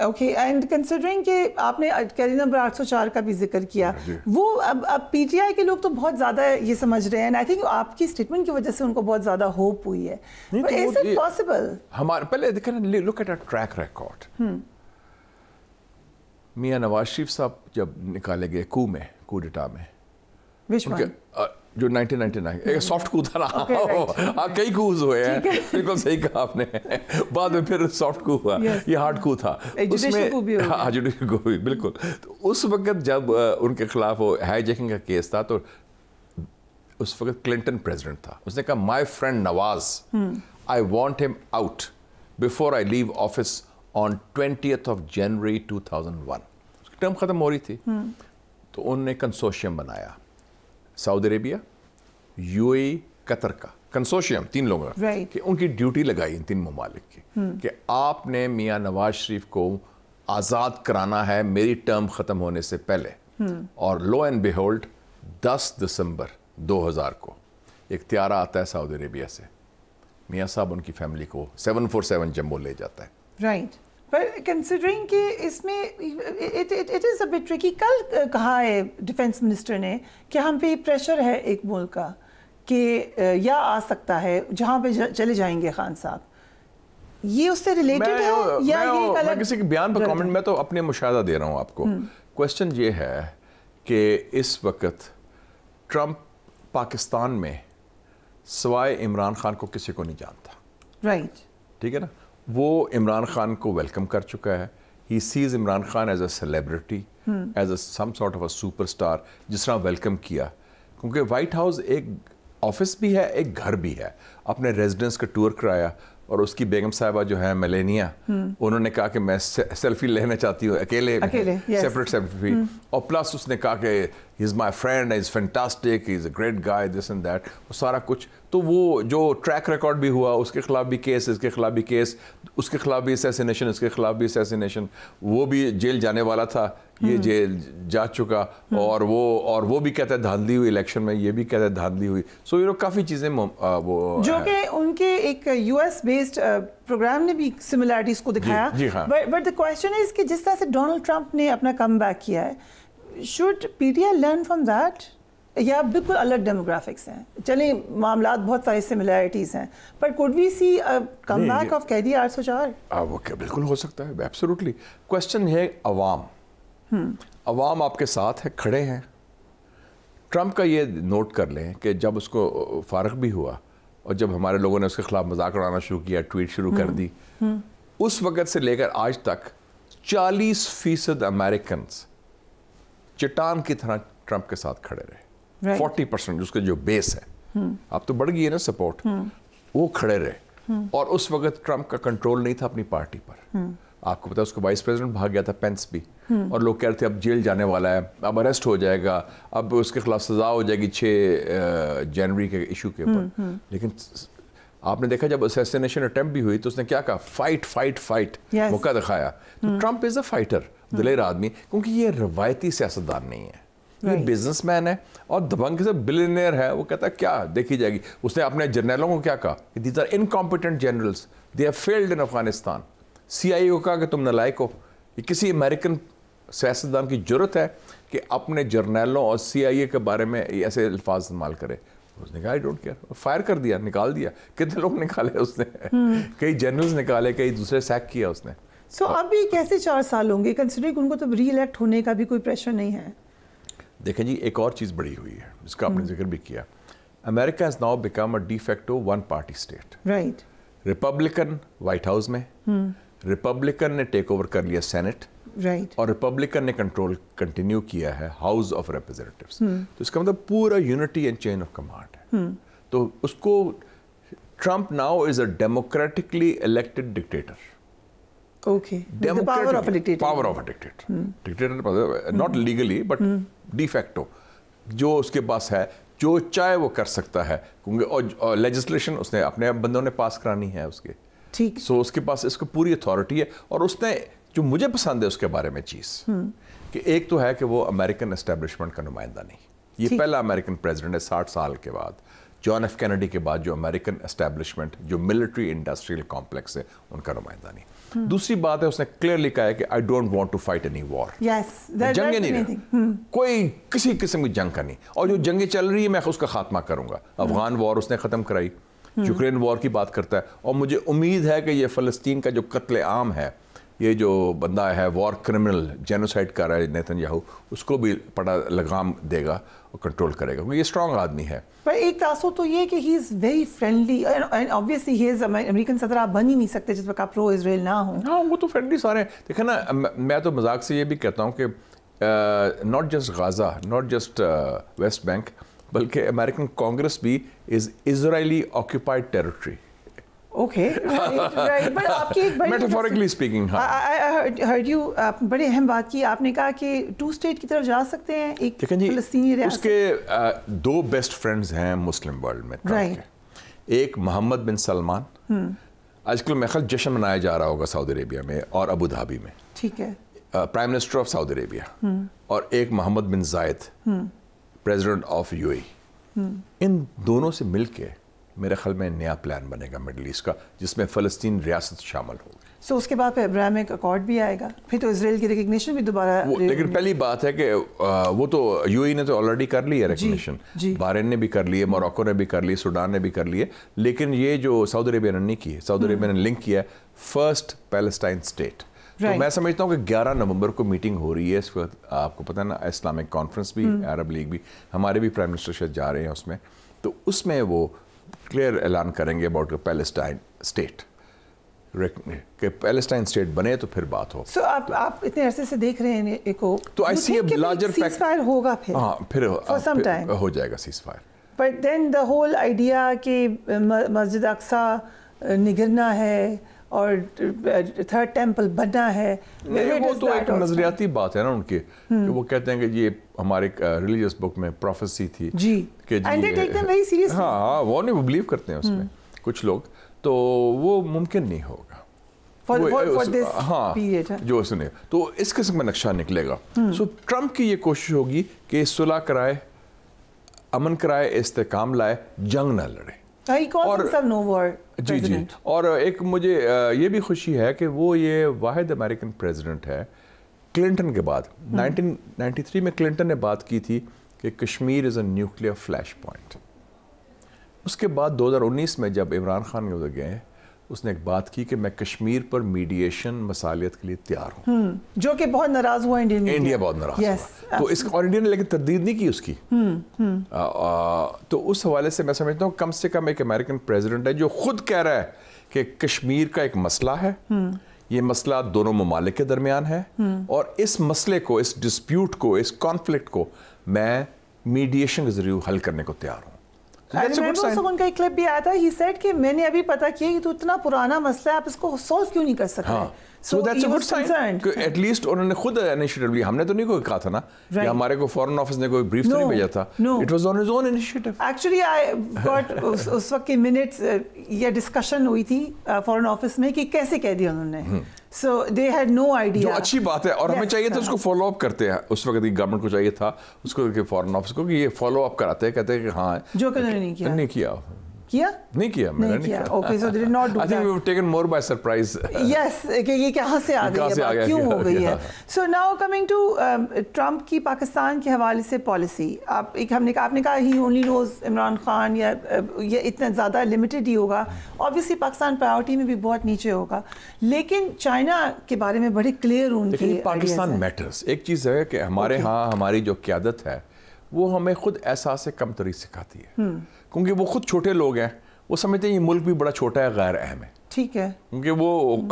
Okay, and considering कि आपने कैदी नंबर 804 का भी जिक्र किया, वो अब पीटीआई के लोग तो बहुत ज़्यादा ये समझ रहे हैं, आई थिंक आपकी स्टेटमेंट की वजह से उनको बहुत ज़्यादा होप हुई है, बट इज इट पॉसिबल? हमारे पहले देखा ना, look at a track record. मियां नवाज शरीफ साहब जब निकाले गए कू डिटा में, जो 1999 एक सॉफ्ट कू था ना, कई कूज हुए हैं, बिल्कुल सही कहा आपने, बाद में फिर सॉफ्ट कू हुआ, ये हार्ड कू था, उसमें हाँ जुडिशल कू भी बिल्कुल। तो उस वक्त जब उनके खिलाफ वो हाईजैकिंग का केस था, तो उस वक्त क्लिंटन प्रेसिडेंट था, उसने कहा my friend Nawaz, I want him out before I leave office on 20th of January 2001। उसकी टर्म खत्म हो रही थी, तो उन्होंने कंसोशियम बनाया, सऊदी अरेबिया, यूएई, कतर का कंसोशियम, 3 लोगों का, कि उनकी ड्यूटी लगाई इन 3 ममालिक की कि आपने मियां नवाज शरीफ को आज़ाद कराना है मेरी टर्म ख़त्म होने से पहले। और लो एंड बिहोल्ड 10 दिसंबर 2000 को एक त्यारा आता है सऊदी अरेबिया से, मियां साहब उनकी फैमिली को 747 जम्मू ले जाता है। राइट, पर कंसिडरिंग कि इसमें it is a bit tricky. कल कहा है डिफेंस मिनिस्टर ने कि हम पे प्रेशर है एक मुल्क का कि या आ सकता है जहाँ पे चले जाएंगे खान साहब, ये उससे रिलेटेड है या ये एक अलग? मैं किसी के बयान पर कमेंट में तो अपने मुशाहदा दे रहा हूँ आपको। क्वेश्चन ये है कि इस वक्त ट्रंप पाकिस्तान में सवाए इमरान खान को किसी को नहीं जानता। राइट, ठीक है ना, वो इमरान खान को वेलकम कर चुका है। He sees Imran Khan as a celebrity, as a some sort of a superstar, जिस तरह वेलकम किया, क्योंकि वाइट हाउस एक ऑफिस भी है, एक घर भी है। अपने रेजिडेंस का टूर कराया, और उसकी बेगम साहिबा जो है मेलेनिया, उन्होंने कहा कि मैं सेल्फी लेना चाहती हूँ अकेले सेपरेट सेल्फी, और प्लस उसने कहा कि he is my friend, is fantastic, he is a great guy, this and that, वो सारा कुछ। तो वो जो ट्रैक रिकॉर्ड भी हुआ, उसके खिलाफ भी केस, इसके खिलाफ भी केस, उसके खिलाफ भी असैसिनेशन, इसके खिलाफ भी असैसिनेशन, वो भी जेल जाने वाला था, ये जेल जा चुका, और वो भी कहता है धांधली हुई इलेक्शन में, ये भी कहता है धांधली हुई। सो यू नो काफ़ी चीज़ें वो जो कि उनके एक यूएस बेस्ड प्रोग्राम ने भी सिमिलैरिटीज को दिखाया। बट द क्वेश्चन इज कि जिस तरह से डोनाल्ड ट्रंप ने अपना कमबैक किया है, should PTI learn from that, या बिल्कुल अलग डेमोग्राफिक्स हैं? चलिए मामलात बहुत सारी सिमिलैरिटीज हैं, पर could we see a comeback of कैदी 804? वो क्या बिल्कुल हो सकता है, एब्सोल्युटली। क्वेश्चन है अवाम, अवाम आपके साथ है, खड़े हैं। ट्रंप का ये नोट कर लें कि जब उसको फारग भी हुआ, और जब हमारे लोगों ने उसके खिलाफ मजाक उड़ाना शुरू किया, ट्वीट शुरू कर दी, उस वक़्त से लेकर आज तक 40% अमेरिकन चट्टान की तरह ट्रंप के साथ खड़े रहे। 40% उसके जो बेस है, अब तो बढ़ गई है ना सपोर्ट, वो खड़े रहे। और उस वक़्त ट्रंप का कंट्रोल नहीं था अपनी पार्टी पर। आपको पता है उसको वाइस प्रेसिडेंट भाग गया था, पेंस भी, और लोग कह रहे थे अब जेल जाने वाला है, अब अरेस्ट हो जाएगा, अब उसके खिलाफ सजा हो जाएगी 6 जनवरी के इशू के ऊपर। लेकिन आपने देखा जब असैसिनेशन अटेम्प्ट भी हुई तो उसने क्या कहा, फाइट फाइट फाइट, मौका दिखाया। तो ट्रंप इज़ अ फाइटर, दिलेर आदमी, क्योंकि ये रवायती सियासतदान नहीं है, ये बिजनेसमैन है और दबंग से बिलियनियर है। वो कहता है क्या देखी जाएगी। उसने अपने जर्नलों को क्या कहा, these are incompetent generals, they have failed in Afghanistan. CIA को कहा कि तुम नालायक हो। ये किसी अमेरिकन सियासतदान की जरूरत है कि अपने जर्नलों और CIA के बारे में ऐसे अल्फाज इस्तेमाल करे? उसने कहा आई डोंट केयर, फायर कर दिया, निकाल दिया। कितने लोग निकाले उसने, कई जनरल्स निकाले, कई दूसरे सैक किया उसने। सो अभी कैसे 4 साल होंगे, कंसिडरिंग उनको तो री इलेक्ट होने का भी कोई प्रेशर नहीं है? देखें जी, एक और चीज़ बड़ी हुई है जिसका आपने जिक्र भी किया। America has now become a de facto 1 party state. Right, Republican white house में, रिपब्लिकन ने टेक ओवर कर लिया सेनेट, राइट, और रिपब्लिकन ने कंट्रोल कंटिन्यू किया है हाउस ऑफ रिप्रेजेंटेटिव्स। तो इसका मतलब पूरा unity and chain of command है। तो उसको Trump now is a democratically elected dictator. Okay, the power of a dictator, power of a dictator, dictator not legally but de facto, जो उसके पास है जो चाहे वो कर सकता है, क्योंकि और लेजिस्लेशन उसने अपने बंदों ने पास करानी है उसके, ठीक। सो उसके पास इसको पूरी अथॉरिटी है। और उसने जो मुझे पसंद है उसके बारे में चीज़ कि एक तो है कि वो अमेरिकन एस्टेब्लिशमेंट का नुमाइंदा नहीं, ये पहला अमेरिकन प्रेसिडेंट है 60 साल के बाद, जॉन एफ कैनेडी के बाद, जो अमेरिकन एस्टेब्लिशमेंट, जो मिलिट्री इंडस्ट्रियल कॉम्प्लेक्स है, उनका नुमाइंदा नहीं। दूसरी बात है उसने क्लियरली कहा है कि I don't want to fight any war. जंग नहीं, कोई किसी किस्म की जंग का नहीं, और जो जंगें चल रही है मैं उसका खात्मा करूंगा। अफगान वॉर उसने ख़त्म कराई, यूक्रेन वॉर की बात करता है, और मुझे उम्मीद है कि ये फ़लस्तीन का जो कत्ले आम है, ये जो बंदा है वॉर क्रिमिनल जेनोसाइड कर रहा है नेतन्याहू, उसको भी बड़ा लगाम देगा और कंट्रोल करेगा, क्योंकि ये स्ट्रॉन्ग आदमी है। पर एक तासुर तो ये कि he is very friendly and obviously he is American सदर आप बन ही नहीं सकते जिस वक्त आप प्रो इसराइल ना हो। हाँ, वो तो फ्रेंडली सारे हैं। देखो ना, मैं तो मजाक से ये भी कहता हूँ कि not just Gaza, not just West Bank, बल्कि अमेरिकन कांग्रेस भी is Israeli occupied territory. Okay, right. But आपकी एक बड़ी metaphorically speaking, हाँ। I heard you बड़े अहम बात की आपने, कहा कि 2 स्टेट की तरफ जा सकते हैं, एक फ़लस्तीनी रियासत। उसके 2 बेस्ट फ्रेंड्स हैं मुस्लिम वर्ल्ड में ट्रम्प के। एक मोहम्मद बिन सलमान, आजकल मेरे ख्याल जश्न मनाया जा रहा होगा सऊदी अरेबिया में और अबू धाबी में, ठीक है, prime minister of Saudi Arabia, और एक मोहम्मद बिन जायद, प्रेसिडेंट ऑफ यूएई। इन दोनों से मिलके मेरे ख्याल में नया प्लान बनेगा मिडल ईस्ट का, जिसमें फ़लस्तीन रियासत शामिल होगी। सो उसके बाद फिर अब्राहमिक अकॉर्ड भी आएगा, फिर तो इसराइल की रिकग्निशन भी दोबारा। लेकिन पहली बात है कि वो तो यूएई ने तो ऑलरेडी कर ली है रिकग्निशन, बहरीन ने भी कर ली है, मोरक्को ने भी कर ली, सूडान ने भी कर ली है, लेकिन ये जो सऊदी अरेबिया ने नहीं की है, सऊदी अरेबिया ने लिंक किया फर्स्ट पैलेस्टाइन स्टेट। तो मैं समझता हूँ कि 11 नवंबर को मीटिंग हो रही है इस वक्त, आपको पता है ना, इस्लामिक कॉन्फ्रेंस भी, अरब लीग भी, हमारे भी प्राइम मिनिस्टर शायद जा रहे हैं उसमें, तो उसमें वो क्लियर ऐलान करेंगे अबाउट पैलेस्टाइन स्टेट, कि पैलेस्टाइन स्टेट बने तो फिर बात हो। So, आप इतने अरसे से देख रहे हैं एको, तो आई सी ए लार्जर सीज़फायर होगा फिर, हाँ, फिर हो जाएगा ceasefire. But then the whole idea कि मस्जिद अक्सा निगरना है और 3rd टेम्पल बनना है, वो तो एक नजरियाती बात है ना उनकी, कि वो कहते हैं कि ये हमारे रिलीजियस बुक में प्रोफेसी थी जी, and they take them very seriously. हाँ, वो नहीं, वो बिलीव करते हैं उसमें कुछ लोग, तो वो मुमकिन नहीं होगा for this period, जो सुने, तो इस किस्म का नक्शा निकलेगा। सो ट्रम्प की ये कोशिश होगी कि सुलह कराए, अमन कराए, इस्तेकाम लाए, जंग ना लड़े। और जी, और एक मुझे ये भी खुशी है कि वो ये वाहिद अमेरिकन प्रेसिडेंट है क्लिंटन के बाद। 1993 में क्लिंटन ने बात की थी कि Kashmir is a nuclear flash point. उसके बाद 2019 में जब इमरान खान उधर गए, उसने एक बात की कि मैं कश्मीर पर मीडिएशन मसालियत के लिए तैयार हूँ, जो कि बहुत नाराज हुआ इंडिया बहुत नाराज हुआ, तो इस, और इंडिया ने लेकिन तरदीद नहीं की उसकी। तो उस हवाले से मैं समझता हूँ कम से कम एक अमेरिकन प्रेसिडेंट है जो खुद कह रहा है कि कश्मीर का एक मसला है, ये मसला दोनों ममालिक के दरमियान है, और इस मसले को, इस डिस्प्यूट को, इस कॉन्फ्लिक्ट को मैं मीडिएशन के जरिए हल करने को तैयार हूँ। उनका एक क्लिप भी आया था, ही सेड कि मैंने अभी पता किया कि तो इतना पुराना मसला है, आप इसको सॉल्व क्यों नहीं कर सकते। हाँ, so that's a good sign कि एटलीस्ट उन्होंने खुद इनिशिएटिव लिया। हमने तो नहीं कोई कहा था ना, कि हमारे को फॉरेन ऑफिस ने कोई ब्रीफ तो नहीं भेजा था, it was on his own initiative. Actually I got उस वक्त के मिनट्स, ये डिस्कशन हुई थी फॉरेन ऑफिस में कि कैसे कह दिया उन्होंने, सो दे हैड नो आइडिया। जो अच्छी बात है, और हमें चाहिए था उसको फॉलो अप करते हैं, उस वक्त की गवर्नमेंट को चाहिए था उसको, फॉरेन ऑफिस को, कि ये फॉलो अप कराते हैं, कहते हैं कि हाँ, जो कि उन्होंने नहीं किया। नहीं किया मैंने नहीं किया। Okay, so they did not do I think we were taken more by surprise. Yes, कि ये कहाँ से आ गई है, क्यों हो गई है। So now coming to Trump की पाकिस्तान के हवाले से पॉलिसी, आपने कहा ही ओनली नोज इमरान खान, या ये इतना ज़्यादा लिमिटेड ही होगा, ऑब्वियसली पाकिस्तान प्रायोरिटी में भी बहुत नीचे होगा, लेकिन चाइना के बारे में बड़े क्लियर उनके पाकिस्तान मैटर्स। एक चीज़ है कि हमारे यहाँ हमारी जो क़यादत है वो हमें खुद एहसास कमतरी सिखाती है, क्योंकि वो खुद छोटे लोग हैं, वो समझते हैं ये मुल्क भी बड़ा छोटा है, गैर अहम है, ठीक है, क्योंकि वो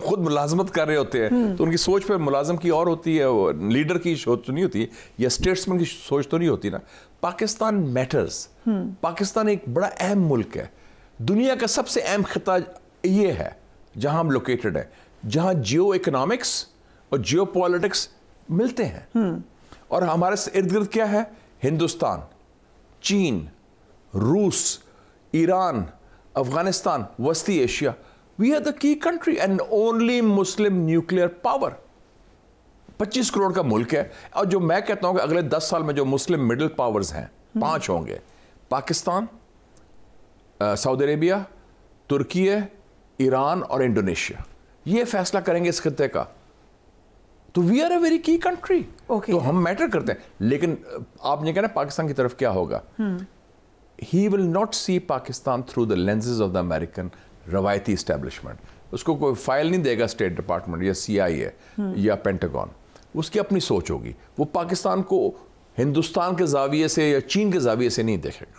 खुद मुलाजमत कर रहे होते हैं, तो उनकी सोच पे मुलाजम की और होती है, लीडर की सोच तो नहीं होती, या स्टेट्समैन की सोच तो नहीं होती ना। पाकिस्तान मैटर्स। पाकिस्तान एक बड़ा अहम मुल्क है, दुनिया का सबसे अहम खिता ये है जहां हम लोकेटेड है, जहां जियो इकोनॉमिक्स और जियो पॉलिटिक्स मिलते हैं। और हमारे इर्द गिर्द क्या है? हिंदुस्तान, चीन, रूस, ईरान, अफगानिस्तान, वस्ती Asia. We are the key country and only Muslim nuclear power. 25 crore का मुल्क है, और जो मैं कहता हूं कि अगले 10 साल में जो मुस्लिम मिडिल पावर्स हैं 5 होंगे, पाकिस्तान, सऊदी अरेबिया, तुर्की, ईरान और इंडोनेशिया। ये फैसला करेंगे इस खत्ते का, तो वी आर अ वेरी की कंट्री, तो हम मैटर करते हैं। लेकिन आपने कहा ना पाकिस्तान की तरफ क्या होगा, he will not see Pakistan through the lenses of the American रवायती इस्टेब्लिशमेंट। उसको कोई फाइल नहीं देगा स्टेट डिपार्टमेंट या CIA या पेंटागन, उसकी अपनी सोच होगी। वो पाकिस्तान को हिंदुस्तान के जाविये से या चीन के जाविये से नहीं देखेगा।